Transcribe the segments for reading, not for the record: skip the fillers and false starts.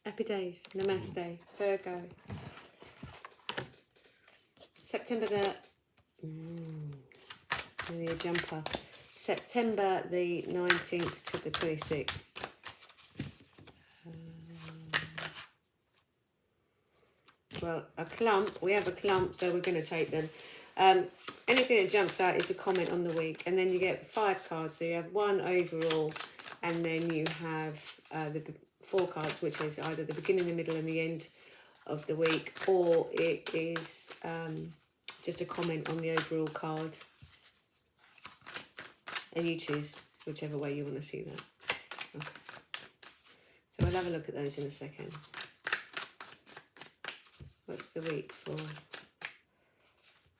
Happy days. Namaste. Virgo. September the... Only a jumper. September the 19th to the 26th. Well, a clump. We have a clump, so we're going to take them. Anything that jumps out is a comment on the week. And then you get 5 cards. So you have 1 overall. And then you have the 4 cards, which is either the beginning, the middle, and the end of the week. Or it is just a comment on the overall card. And you choose whichever way you want to see that. Okay. So we'll have a look at those in a second. What's the week for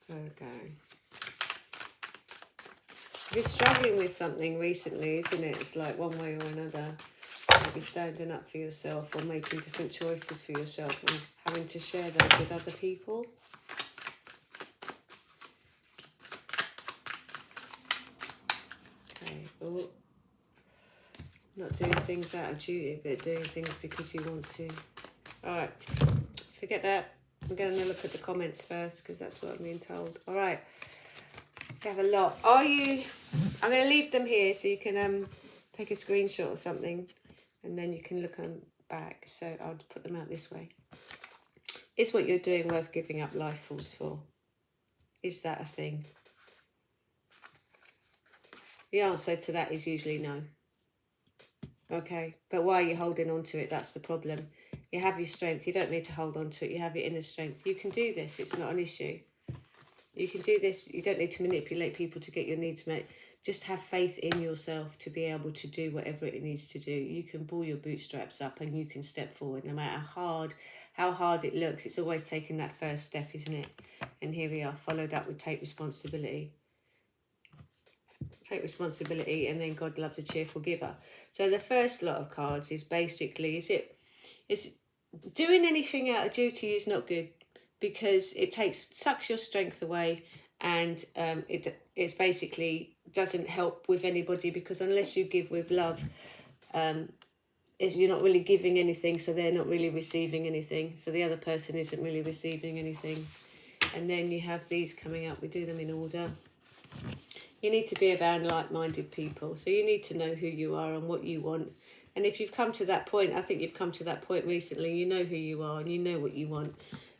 Virgo? You're struggling with something recently, isn't it? It's like one way or another. Maybe standing up for yourself or making different choices for yourself and having to share those with other people. Okay. Oh. Not doing things out of duty, but doing things because you want to. Alright. Forget that. I'm going to look at the comments first because that's what I'm being told. All right. We have a lot. Are you... I'm going to leave them here so you can take a screenshot or something and then you can look them back. So I'll put them out this way. Is what you're doing worth giving up life force for? Is that a thing? The answer to that is usually no. Okay, but why are you holding on to it? That's the problem. You have your strength. You don't need to hold on to it. You have your inner strength. You can do this. It's not an issue. You can do this. You don't need to manipulate people to get your needs met. Just have faith in yourself to be able to do whatever it needs to do. You can pull your bootstraps up and you can step forward. No matter how hard it looks, it's always taking that first step, isn't it? And here we are, followed up with take responsibility. Take responsibility, and then God loves a cheerful giver. So the first lot of cards is basically, is doing anything out of duty is not good because it sucks your strength away, and it's basically doesn't help with anybody, because unless you give with love, you're not really giving anything, so they're not really receiving anything, so the other person isn't really receiving anything. And then you have these coming up. We do them in order. You need to be around like-minded people. So you need to know who you are and what you want. And if you've come to that point, I think you've come to that point recently, you know who you are and you know what you want.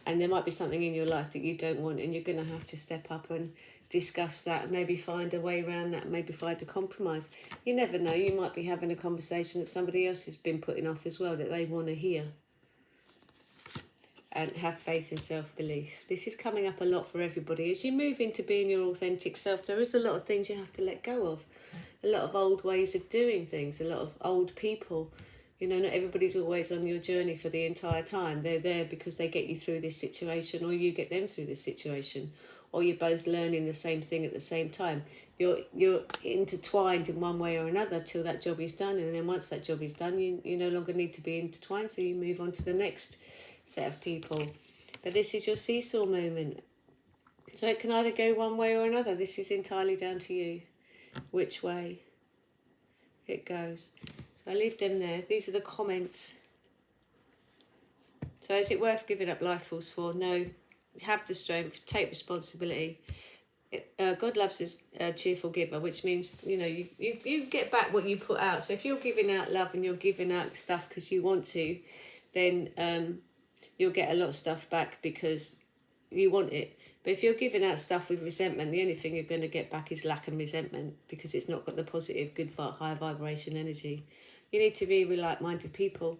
And there might be something in your life that you don't want, and you're going to have to step up and discuss that and maybe find a way around that, maybe find a compromise. You never know. You might be having a conversation that somebody else has been putting off as well that they want to hear. And have faith and self-belief. This is coming up a lot for everybody. As you move into being your authentic self, there is a lot of things you have to let go of. A lot of old ways of doing things, a lot of old people. You know, not everybody's always on your journey for the entire time. They're there because they get you through this situation, or you get them through this situation. Or you're both learning the same thing at the same time. You're intertwined in one way or another till that job is done. And then once that job is done, you no longer need to be intertwined, so you move on to the next set of people. But this is your seesaw moment, so it can either go one way or another. This is entirely down to you which way it goes. So I leave them there. These are the comments. So is it worth giving up life force for? No. Have the strength, take responsibility. God loves a cheerful giver, which means, you know, you get back what you put out. So if you're giving out love and you're giving out stuff because you want to, then you'll get a lot of stuff back because you want it. But if you're giving out stuff with resentment, the only thing you're going to get back is lack and resentment, because it's not got the positive, good, high vibration energy. You need to be with like-minded people.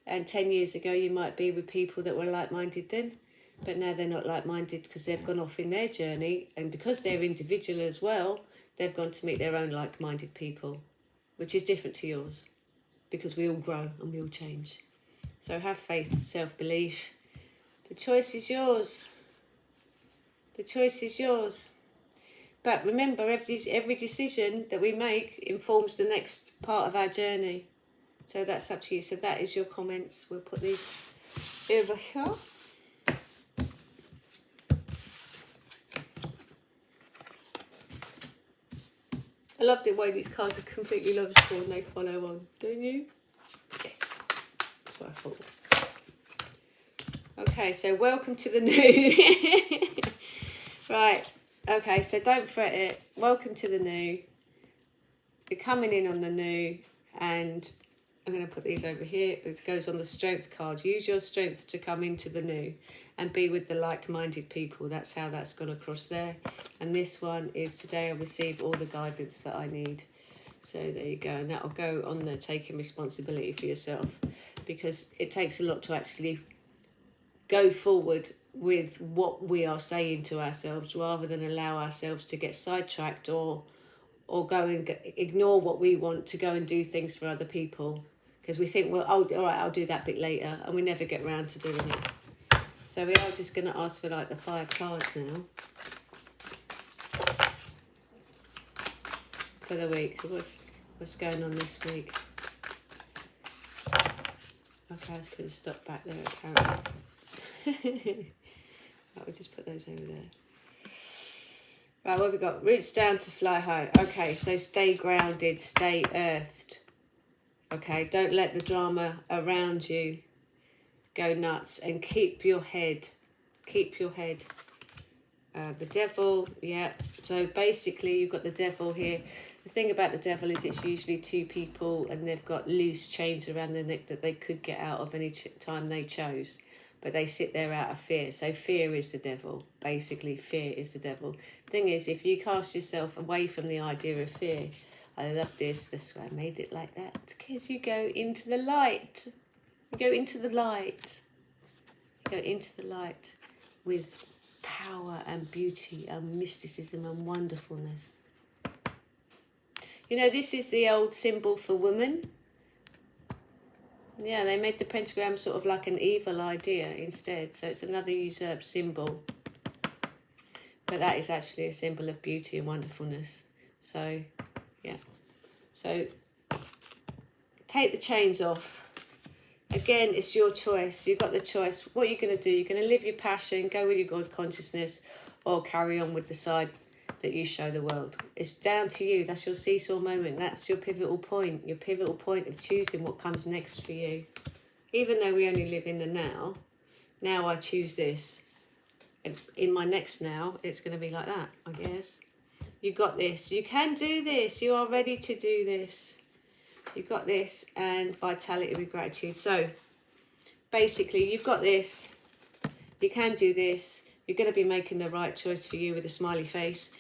And 10 years ago, you might be with people that were like-minded then, but now they're not like-minded because they've gone off in their journey. And because they're individual as well, they've gone to meet their own like-minded people, which is different to yours, because we all grow and we all change. So have faith, self-belief. The choice is yours. The choice is yours. But remember, every decision that we make informs the next part of our journey. So that's up to you. So that is your comments. We'll put these over here. I love the way these cards are completely logical and they follow on. Don't you? Yes. That's what I thought. Okay, so welcome to the new. Right, okay, so don't fret it. Welcome to the new. You're coming in on the new, and I'm going to put these over here. It goes on the strength card. Use your strength to come into the new and be with the like-minded people. That's how that's gone across there. And this one is today I receive all the guidance that I need. So there you go. And that'll go on there, taking responsibility for yourself, because it takes a lot to actually go forward with what we are saying to ourselves, rather than allow ourselves to get sidetracked or go and ignore what we want to go and do things for other people, because we think, well, all right, I'll do that bit later, and we never get around to doing it. So we are just going to ask for like the 5 cards now for the week. So what's going on this week? Okay, I was going to stop back there apparently. Right, we'll just put those over there. Right, what have we got? Roots down to fly high. Okay, so stay grounded, stay earthed. Okay, don't let the drama around you go nuts, and keep your head. Keep your head. The devil, yeah. So basically you've got the devil here. The thing about the devil is it's usually 2 people, and they've got loose chains around their neck that they could get out of any time they chose. But they sit there out of fear. So fear is the devil. Basically, fear is the devil. Thing is, if you cast yourself away from the idea of fear, I love this. That's why I made it like that. Because you go into the light. You go into the light. You go into the light with power and beauty and mysticism and wonderfulness. You know, this is the old symbol for woman. Yeah, they made the pentagram sort of like an evil idea instead. So it's another usurped symbol. But that is actually a symbol of beauty and wonderfulness. So, yeah. So, take the chains off. Again, it's your choice. You've got the choice. What are you going to do? You're going to live your passion, go with your God consciousness, or carry on with the side that you show the world. It's down to you. That's your seesaw moment. That's your pivotal point. Your pivotal point of choosing what comes next for you. Even though we only live in the now, now I choose this. And in my next now, it's going to be like that, I guess. You got this. You can do this. You are ready to do this. You got this. And vitality with gratitude. So, basically, you've got this. You can do this. You're going to be making the right choice for you with a smiley face,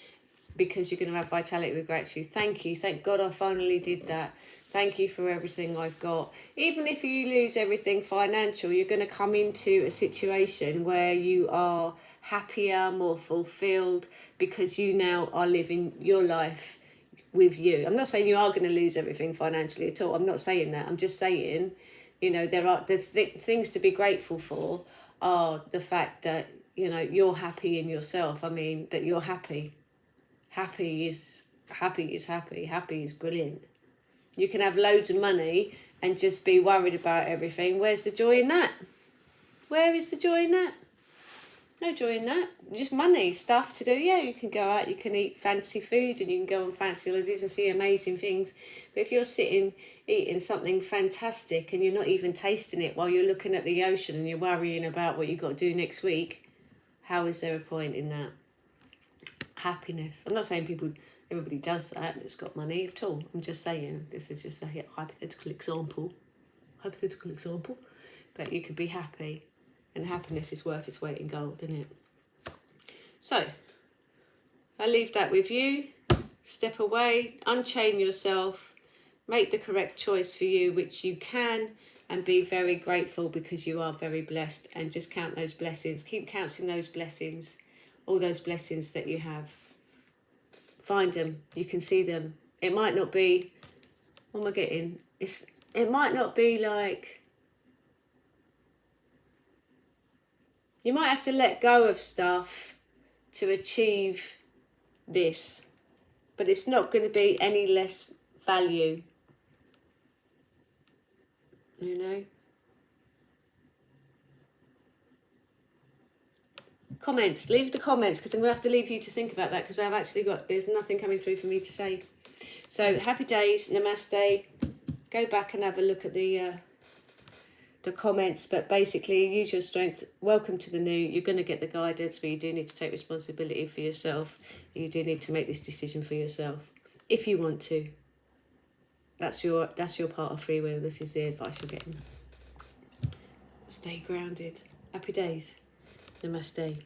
because you're going to have vitality with gratitude. Thank you. Thank God I finally did that. Thank you for everything I've got. Even if you lose everything financial, you're going to come into a situation where you are happier, more fulfilled, because you now are living your life with you. I'm not saying you are going to lose everything financially at all. I'm not saying that. I'm just saying, you know, there's things to be grateful for are the fact that, you know, you're happy in yourself. I mean, that you're happy. Happy is happy. Happy is brilliant. You can have loads of money and just be worried about everything. Where's the joy in that? Where is the joy in that? No joy in that. Just money, stuff to do. Yeah, you can go out, you can eat fancy food, and you can go on fancy holidays and see amazing things. But if you're sitting eating something fantastic and you're not even tasting it while you're looking at the ocean and you're worrying about what you've got to do next week, how is there a point in that? Happiness. I'm not saying everybody does that that's got money at all. I'm just saying this is just a hypothetical example. But you could be happy, and happiness is worth its weight in gold, isn't it? So I leave that with you. Step away, unchain yourself, make the correct choice for you, which you can, and be very grateful because you are very blessed, and just count those blessings. Keep counting those blessings. All those blessings that you have. Find them. You can see them. It might not be... What am I getting? It might not be like... You might have to let go of stuff to achieve this. But it's not going to be any less value. You know? Comments, leave the comments, because I'm going to have to leave you to think about that, because I've actually there's nothing coming through for me to say. So happy days, namaste. Go back and have a look at the the comments, but basically use your strength. Welcome to the new. You're going to get the guidance, but you do need to take responsibility for yourself. You do need to make this decision for yourself if you want to. That's your part of free will. This is the advice you're getting. Stay grounded. Happy days. Namaste.